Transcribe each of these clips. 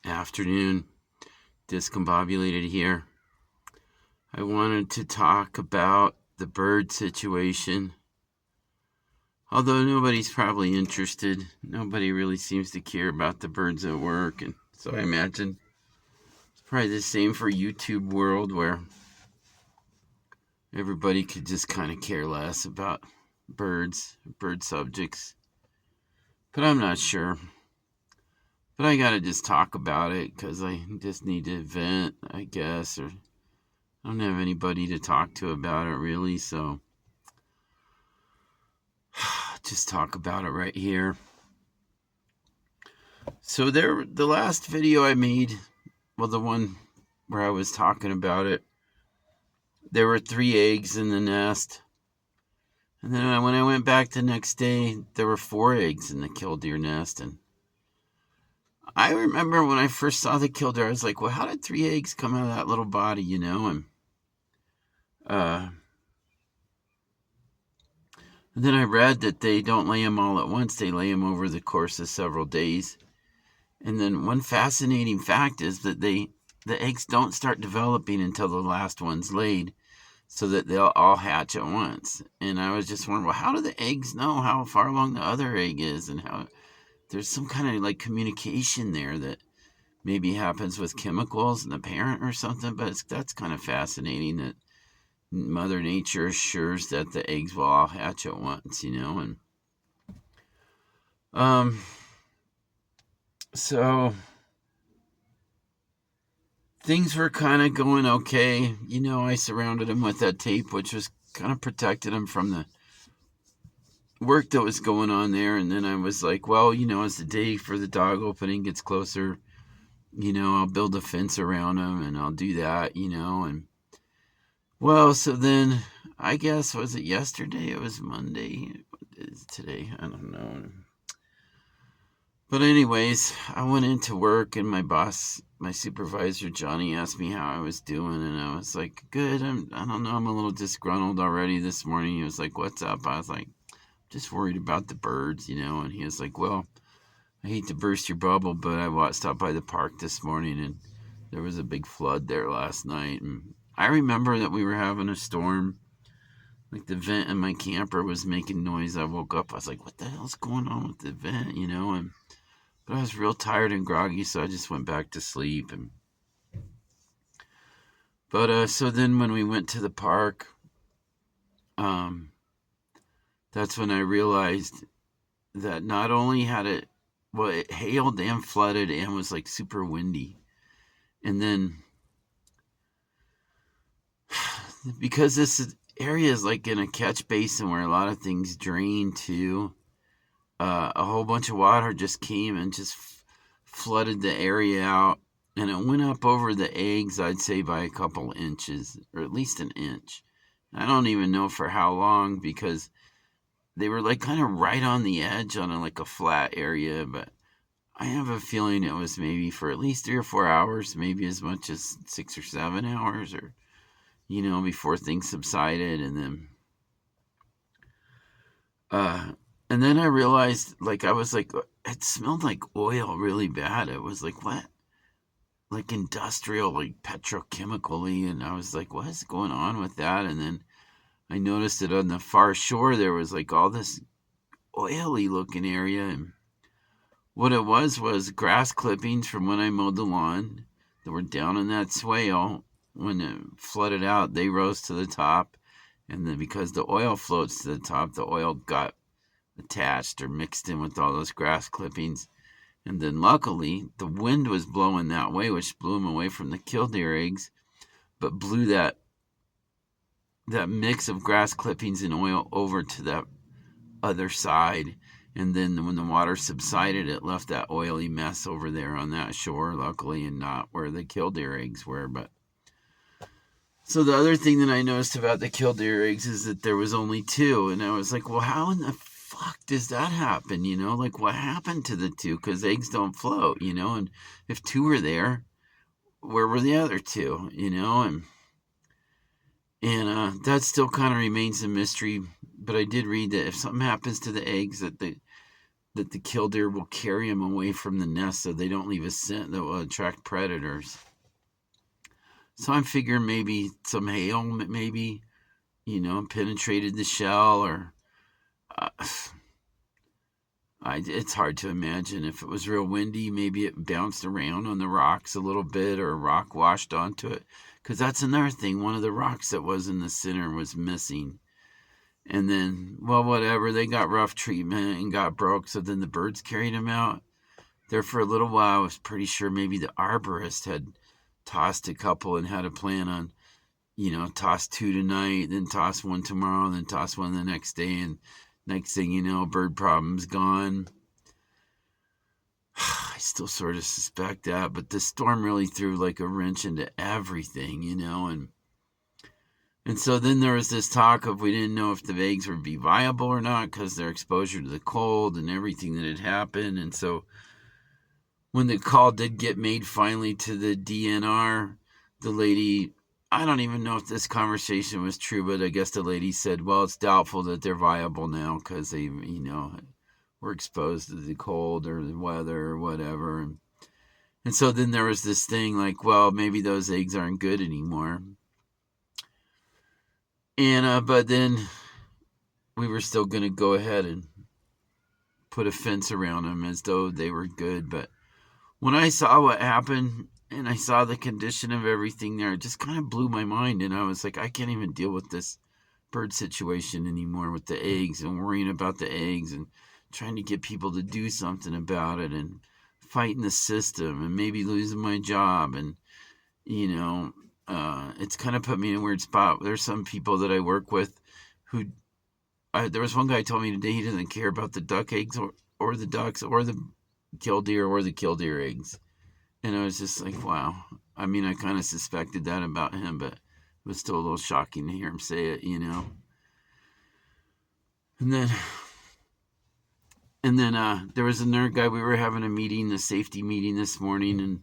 Afternoon. Discombobulated here. I wanted to talk about the bird situation. Although nobody's probably interested, nobody really seems to care about the birds at work, and so I imagine it's probably the same for YouTube world where everybody could just kind of care less about bird subjects. But I'm not sure. But I gotta just talk about it because I just need to vent, I guess, or I don't have anybody to talk to about it really, so just talk about it right here. So the last video I made, well, the one where I was talking about it, there were 3 eggs in the nest. And then when I went back the next day, there were 4 eggs in the killdeer nest. And I remember when I first saw the killdeer, I was like, well, how did 3 eggs come out of that little body, uh, and then I read that they don't lay them all at once. They lay them over the course of several days. And then one fascinating fact is that the eggs don't start developing until the last one's laid, so that they'll all hatch at once. And I was just wondering, well, how do the eggs know how far along the other egg is, and how there's some kind of like communication there that maybe happens with chemicals in the parent or something. But that's kind of fascinating that Mother Nature assures that the eggs will all hatch at once, and so things were kind of going okay. I surrounded him with that tape, which was kind of protected him from the work that was going on there. And then I was like, well, as the day for the dog opening gets closer, I'll build a fence around him and I'll do that, and well, so then I guess, was it yesterday? It was Monday. What is today? I don't know. But anyways, I went into work and my boss, my supervisor, Johnny, asked me how I was doing. And I was like, good. I don't know. I'm a little disgruntled already this morning. He was like, what's up? I was like, just worried about the birds, And he was like, well, I hate to burst your bubble, but I stopped by the park this morning and there was a big flood there last night. And I remember that we were having a storm. Like the vent in my camper was making noise. I woke up. I was like, what the hell's going on with the vent, But I was real tired and groggy, so I just went back to sleep. But so then when we went to the park, that's when I realized that not only had it hailed and flooded and was like super windy. And then because this area is like in a catch basin where a lot of things drain to, a whole bunch of water just came and just flooded the area out, and it went up over the eggs, I'd say, by a couple inches, or at least an inch. I don't even know for how long, because they were like kind of right on the edge on like a flat area, but I have a feeling it was maybe for at least 3 or 4 hours, maybe as much as 6 or 7 hours, or before things subsided. And then I realized, like, I was like, it smelled like oil really bad. It was like, what? Like industrial, like petrochemically. And I was like, what is going on with that? And then I noticed that on the far shore, there was like all this oily looking area. And what it was grass clippings from when I mowed the lawn that were down in that swale. When it flooded out, they rose to the top. And then because the oil floats to the top, the oil got attached or mixed in with all those grass clippings. And then luckily, the wind was blowing that way, which blew them away from the killdeer eggs, but blew that mix of grass clippings and oil over to that other side. And then when the water subsided, it left that oily mess over there on that shore, luckily, and not where the killdeer eggs were. But so the other thing that I noticed about the killdeer eggs is that there was only 2, and I was like, well, how in the fuck does that happen? Like what happened to the 2? Because eggs don't float, and if 2 were there, where were the other 2? And that still kind of remains a mystery. But I did read that if something happens to the eggs, that that the killdeer will carry them away from the nest so they don't leave a scent that will attract predators. So I'm figuring maybe some hail, maybe, penetrated the shell, or uh, it's hard to imagine. If it was real windy, maybe it bounced around on the rocks a little bit, or a rock washed onto it. Because that's another thing. One of the rocks that was in the center was missing. And then, well, whatever, they got rough treatment and got broke, so then the birds carried them out. There for a little while, I was pretty sure maybe the arborist had tossed a couple and had a plan on, toss two tonight, then toss one tomorrow, then toss one the next day, and next thing you know, bird problem's gone. I still sort of suspect that, but the storm really threw like a wrench into everything, and so then there was this talk of we didn't know if the eggs would be viable or not because their exposure to the cold and everything that had happened. And so when the call did get made finally to the DNR, the lady, I don't even know if this conversation was true, but I guess the lady said, well, it's doubtful that they're viable now because they, were exposed to the cold or the weather or whatever. And so then there was this thing like, well, maybe those eggs aren't good anymore. And but then we were still going to go ahead and put a fence around them as though they were good. But when I saw what happened and I saw the condition of everything there, it just kind of blew my mind. And I was like, I can't even deal with this bird situation anymore with the eggs and worrying about the eggs and trying to get people to do something about it and fighting the system and maybe losing my job. And, it's kind of put me in a weird spot. There's some people that I work with who, there was one guy who told me today he doesn't care about the duck eggs or the ducks or the killdeer or the killdeer eggs. And I was just like, wow. I mean, I kind of suspected that about him, but it was still a little shocking to hear him say it, And then there was another guy. We were having a safety meeting this morning, and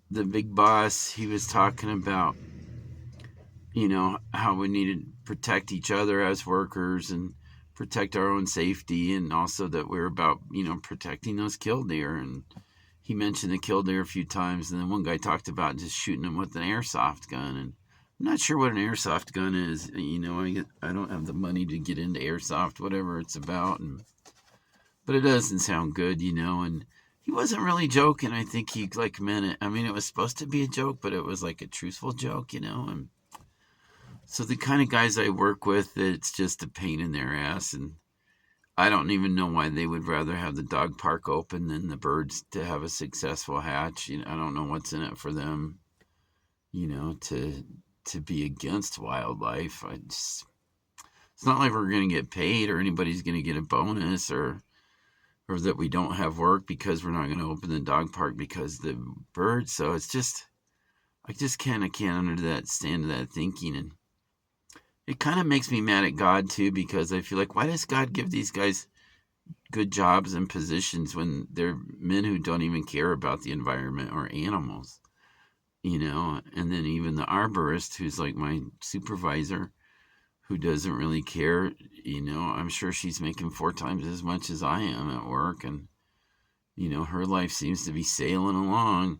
the big boss, he was talking about, how we need to protect each other as workers and protect our own safety, and also that we're about, protecting those killdeer. And he mentioned the killdeer a few times, and then one guy talked about just shooting them with an airsoft gun. And I'm not sure what an airsoft gun is. I don't have the money to get into airsoft, whatever it's about, but it doesn't sound good, and he wasn't really joking. I think he meant it. I mean, it was supposed to be a joke, but it was like a truthful joke, and so the kind of guys I work with, it's just a pain in their ass, and I don't even know why they would rather have the dog park open than the birds to have a successful hatch. I don't know what's in it for them, to be against wildlife. It's not like we're going to get paid or anybody's going to get a bonus or that we don't have work because we're not going to open the dog park because the birds. So it's just, I just can't stand that thinking. And it kind of makes me mad at God too, because I feel like, why does God give these guys good jobs and positions when they're men who don't even care about the environment or animals, And then even the arborist, who's like my supervisor, who doesn't really care, I'm sure she's making 4 times as much as I am at work, and her life seems to be sailing along,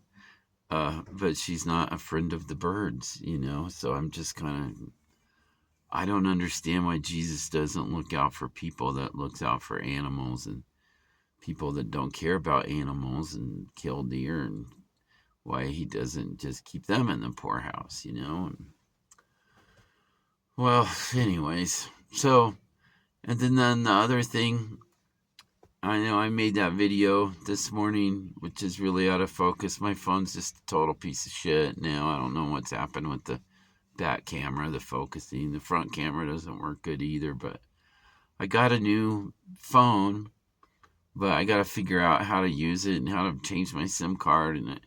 but she's not a friend of the birds, so I'm just kind of, I don't understand why Jesus doesn't look out for people that looks out for animals and people that don't care about animals and kill deer, and why he doesn't just keep them in the poorhouse, Well, anyways, so, and then the other thing, I know I made that video this morning, which is really out of focus. My phone's just a total piece of shit now. I don't know what's happened with the back camera, the focusing. The front camera doesn't work good either, but I got a new phone, but I got to figure out how to use it and how to change my SIM card, and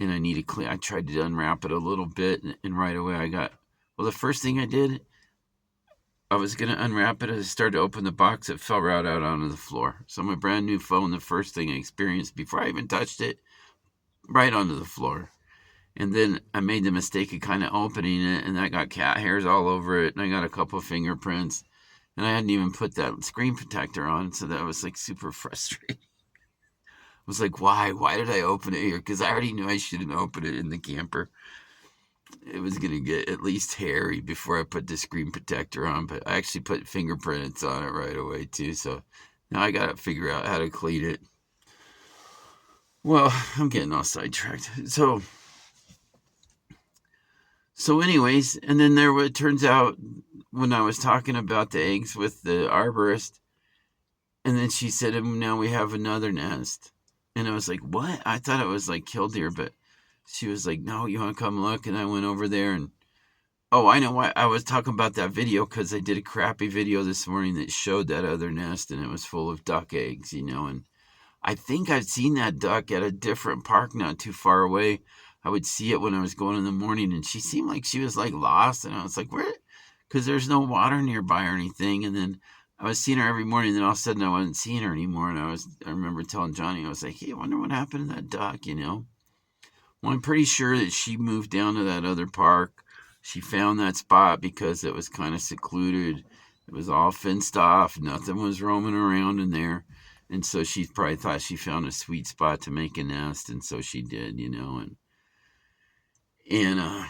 I need to clean. I tried to unwrap it a little bit, and right away the first thing I did, I was going to unwrap it. As I started to open the box, it fell right out onto the floor. So my brand new phone, the first thing I experienced before I even touched it, right onto the floor. And then I made the mistake of kind of opening it, and I got cat hairs all over it, and I got a couple of fingerprints. and I hadn't even put that screen protector on, so that was like super frustrating. I was like, why did I open it here? Because I already knew I shouldn't open it in the camper. It was gonna get at least hairy before I put the screen protector on, but I actually put fingerprints on it right away too, so now I gotta figure out how to clean it. Well, I'm getting all sidetracked. So anyways, and then it turns out when I was talking about the eggs with the arborist, and then she said, and now we have another nest. And I was like, what? I thought it was like killdeer, but she was like, no, you want to come look? And I went over there, and oh, I know why. I was talking about that video because I did a crappy video this morning that showed that other nest, and it was full of duck eggs, and I think I've seen that duck at a different park not too far away. I would see it when I was going in the morning, and she seemed like she was like lost, and I was like, where? Because there's no water nearby or anything. And then I was seeing her every morning, and then all of a sudden I wasn't seeing her anymore. And I remember telling Johnny, I was like, hey, I wonder what happened to that duck. Well, I'm pretty sure that she moved down to that other park. She found that spot because it was kind of secluded. It was all fenced off. Nothing was roaming around in there. And so she probably thought she found a sweet spot to make a nest. And so she did. And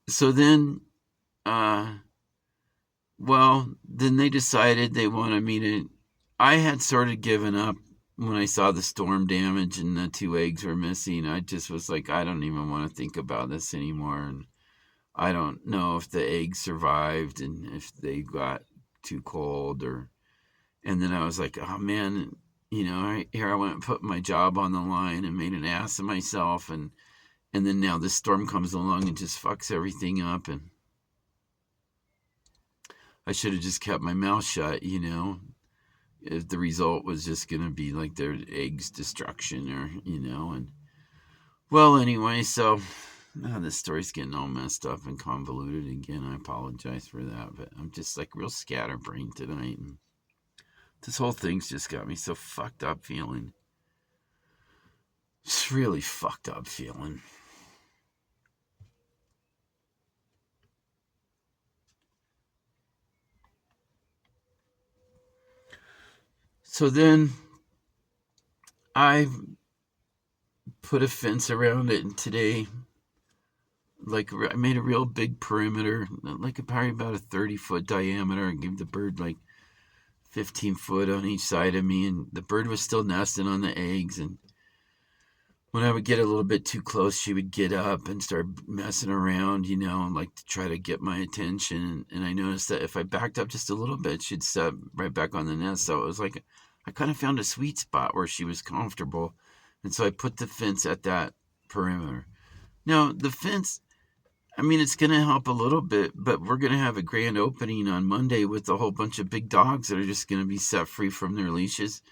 so then, then they decided they wanted me to. I had sort of given up when I saw the storm damage and the 2 eggs were missing. I just was like, I don't even want to think about this anymore. And I don't know if the eggs survived and if they got too cold or. And then I was like, oh man, here I went and put my job on the line and made an ass of myself. And then now this storm comes along and just fucks everything up. And I should have just kept my mouth shut. If the result was just going to be like their eggs destruction and well, anyway, so now this story's getting all messed up and convoluted again. I apologize for that, but I'm just like real scatterbrained tonight, and this whole thing's just got me so fucked up feeling. It's really fucked up feeling. So then I put a fence around it, and today, like, I made a real big perimeter, like probably about a 30-foot diameter, and gave the bird like 15 foot on each side of me, and the bird was still nesting on the eggs. And when I would get a little bit too close, she would get up and start messing around, like to try to get my attention. And I noticed that if I backed up just a little bit, she'd set right back on the nest. So it was like I kind of found a sweet spot where she was comfortable. And so I put the fence at that perimeter. Now, the fence, I mean, it's going to help a little bit, but we're going to have a grand opening on Monday with a whole bunch of big dogs that are just going to be set free from their leashes.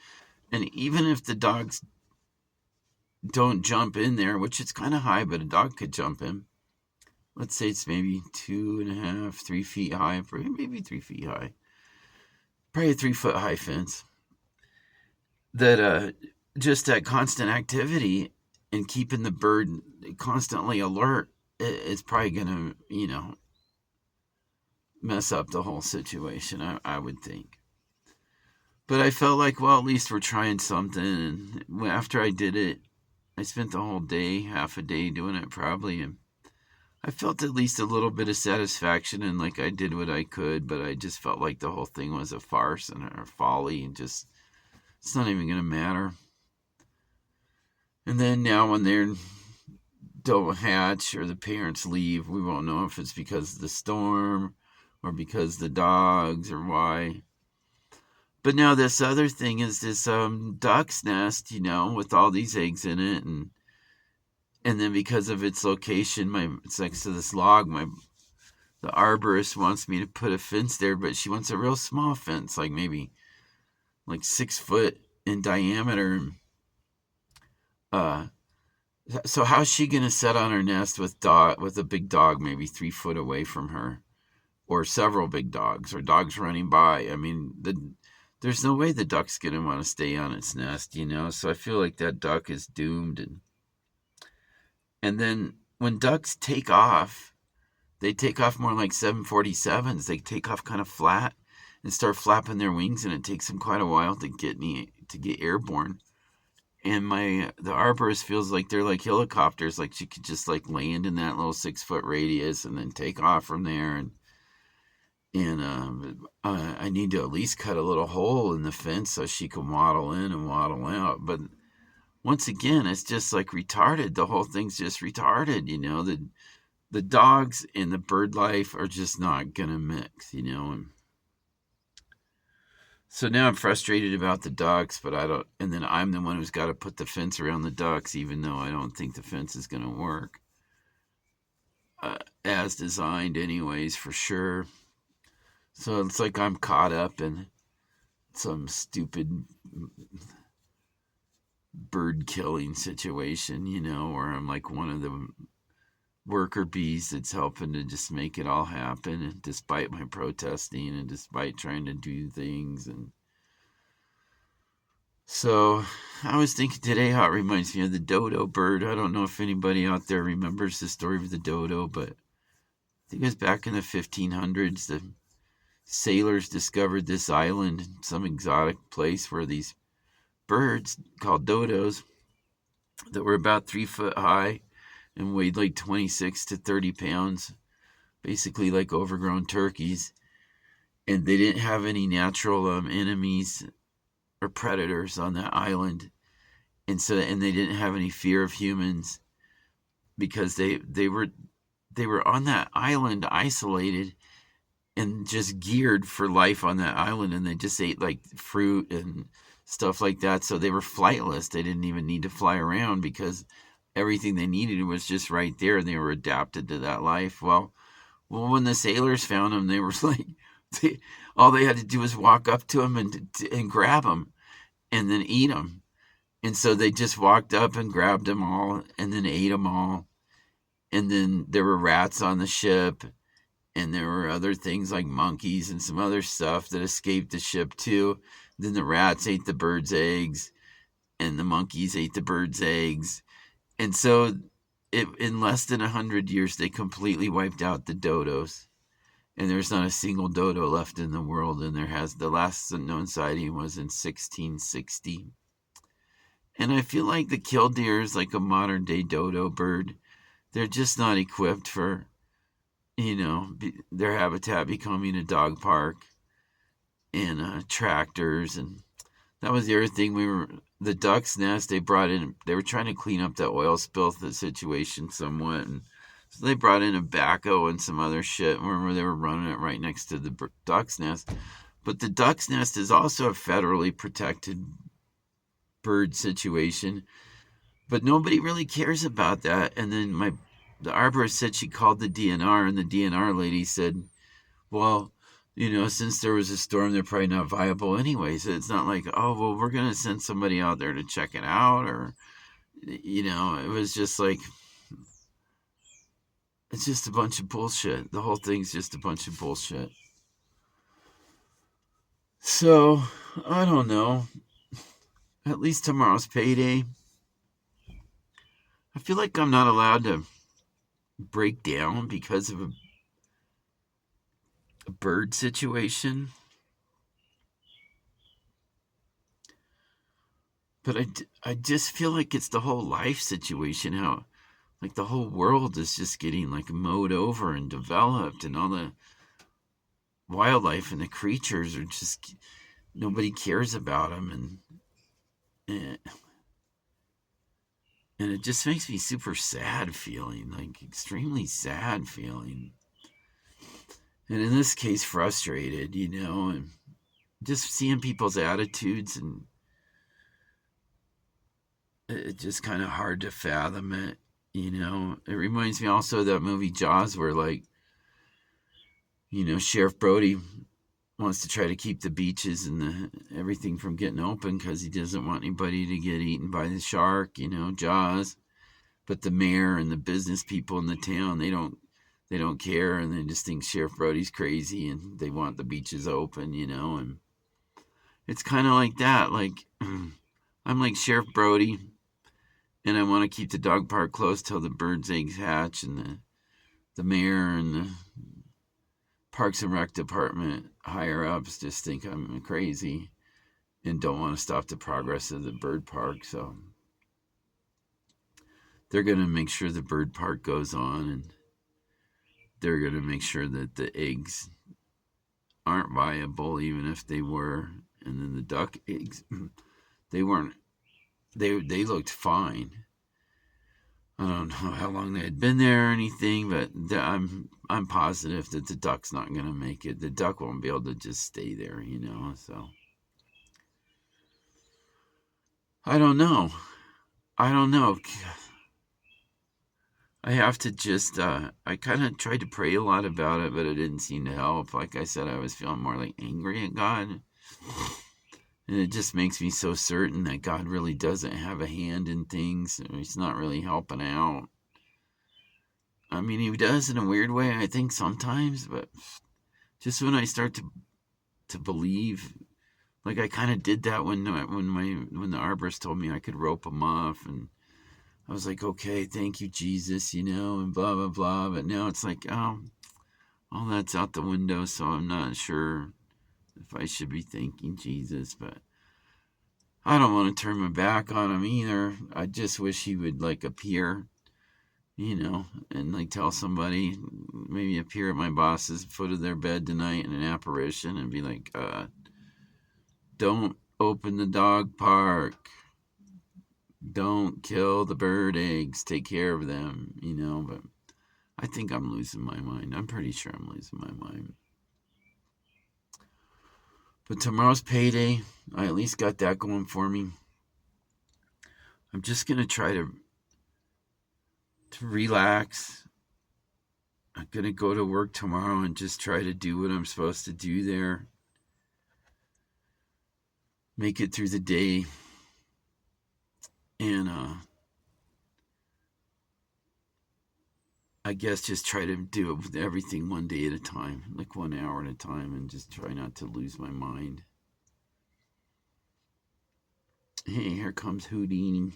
And even if the dogs don't jump in there, which is kind of high, but a dog could jump in. Let's say it's maybe 2.5, 3 feet high, maybe 3 feet high. Probably a 3 foot high fence. That just that constant activity and keeping the bird constantly alert is probably going to, mess up the whole situation, I would think. But I felt like, well, at least we're trying something. And after I did it, I spent the whole day, half a day doing it probably, and I felt at least a little bit of satisfaction and like I did what I could, but I just felt like the whole thing was a farce and a folly and just, it's not even going to matter. And then now when they don't hatch or the parents leave, we won't know if it's because of the storm or because the dogs or why. But now this other thing is this duck's nest, with all these eggs in it, and then because of its location, it's next to this log. The arborist wants me to put a fence there, but she wants a real small fence, like maybe like 6 foot in diameter. So how's she gonna set on her nest with a big dog maybe 3 foot away from her, or several big dogs, or dogs running by? I mean, there's no way the duck's gonna want to stay on its nest, So I feel like that duck is doomed. And then when ducks take off, they take off more like 747s. They take off kind of flat. and start flapping their wings, and it takes them quite a while to get airborne. And the arborist feels like they're like helicopters, like she could just like land in that little 6-foot radius and then take off from there. And I need to at least cut a little hole in the fence so she can waddle in and waddle out. But once again, it's just like retarded. The whole thing's just retarded. The dogs and the bird life are just not gonna mix. And so now I'm frustrated about the ducks, but I don't. And then I'm the one who's got to put the fence around the ducks, even though I don't think the fence is going to work as designed, anyways, for sure. So it's like I'm caught up in some stupid bird killing situation, where I'm like one of the worker bees that's helping to just make it all happen, and despite my protesting and despite trying to do things. And so I was thinking today how it reminds me of the dodo bird. I don't know if anybody out there remembers the story of the dodo, but I think it was back in the 1500s. The sailors discovered this island, some exotic place where these birds called dodos that were about 3 foot high and weighed like 26 to 30 pounds, basically like overgrown turkeys. And they didn't have any natural enemies or predators on that island. And they didn't have any fear of humans because they were on that island isolated and just geared for life on that island, and they just ate like fruit and stuff like that. So they were flightless. They didn't even need to fly around because everything they needed was just right there, and they were adapted to that life. Well, when the sailors found them, they were like, all they had to do was walk up to them and grab them and then eat them. And so they just walked up and grabbed them all and then ate them all. And then there were rats on the ship, and there were other things like monkeys and some other stuff that escaped the ship too. Then the rats ate the birds' eggs, and the monkeys ate the birds' eggs. And so in less than 100 years, they completely wiped out the dodos. And there's not a single dodo left in the world. And the last known sighting was in 1660. And I feel like the killdeer is like a modern day dodo bird. They're just not equipped for, their habitat becoming a dog park and tractors. And that was the other thing. The duck's nest, they were trying to clean up the oil spill situation somewhat. And so they brought in a backhoe and some other shit. Remember, they were running it right next to the duck's nest. But the duck's nest is also a federally protected bird situation. But nobody really cares about that. And then the arborist said she called the DNR, and the DNR lady said, well, since there was a storm, they're probably not viable anyway. So it's not like, oh, well, we're going to send somebody out there to check it out. Or, it was just like, it's just a bunch of bullshit. The whole thing's just a bunch of bullshit. So, I don't know. At least tomorrow's payday. I feel like I'm not allowed to break down because of a bird situation. But I just feel like it's the whole life situation, how like the whole world is just getting like mowed over and developed, and all the wildlife and the creatures are just, nobody cares about them. And it just makes me super sad feeling, like extremely sad feeling. And in this case, frustrated, and just seeing people's attitudes, and it's just kind of hard to fathom it. It reminds me also of that movie Jaws, where like, Sheriff Brody wants to try to keep the beaches and everything from getting open because he doesn't want anybody to get eaten by the shark, Jaws. But the mayor and the business people in the town, they don't care, and they just think Sheriff Brody's crazy, and they want the beaches open, and it's kind of like that. Like, I'm like Sheriff Brody, and I want to keep the dog park closed till the birds' eggs hatch, and the mayor and the Parks and Rec department higher ups just think I'm crazy and don't want to stop the progress of the bird park. So they're going to make sure the bird park goes on, and they're going to make sure that the eggs aren't viable, even if they were. And then the duck eggs, they weren't. They looked fine. I don't know how long they had been there or anything, but I'm positive that the duck's not going to make it. The duck won't be able to just stay there, So I don't know. I don't know. I have to just. I kind of tried to pray a lot about it, but it didn't seem to help. Like I said, I was feeling more like angry at God. And it just makes me so certain that God really doesn't have a hand in things. He's not really helping out. I mean, he does in a weird way, I think, sometimes, but just when I start to believe, like I kind of did that when the arborist told me I could rope him off, and I was like, okay, thank you, Jesus, and blah, blah, blah. But now it's like, oh, all that's out the window, so I'm not sure if I should be thanking Jesus, but I don't want to turn my back on him either. I just wish he would, like, appear, and, like, tell somebody, maybe appear at my boss's foot of their bed tonight in an apparition and be like, don't open the dog park. Don't kill the bird eggs. Take care of them, but I think I'm losing my mind. I'm pretty sure I'm losing my mind. But tomorrow's payday. I at least got that going for me. I'm just going to try to relax. I'm going to go to work tomorrow and just try to do what I'm supposed to do there. Make it through the day. And I guess just try to do everything one day at a time, like 1 hour at a time, and just try not to lose my mind. Hey, here comes Houdini.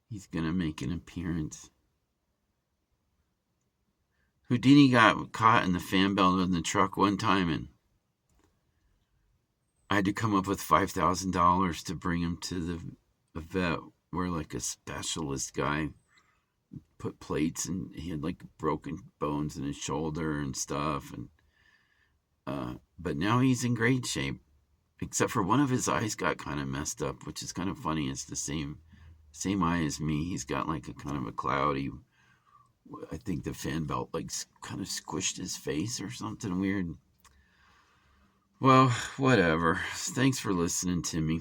He's going to make an appearance. Houdini got caught in the fan belt of the truck one time, and I had to come up with $5,000 to bring him to the vet where, like, a specialist guy put plates, and he had, like, broken bones in his shoulder and stuff. And but now he's in great shape, except for one of his eyes got kind of messed up, which is kind of funny. It's the same eye as me. He's got, like, a kind of a cloudy. I think the fan belt, like, kind of squished his face or something weird. Well, whatever. Thanks for listening to me.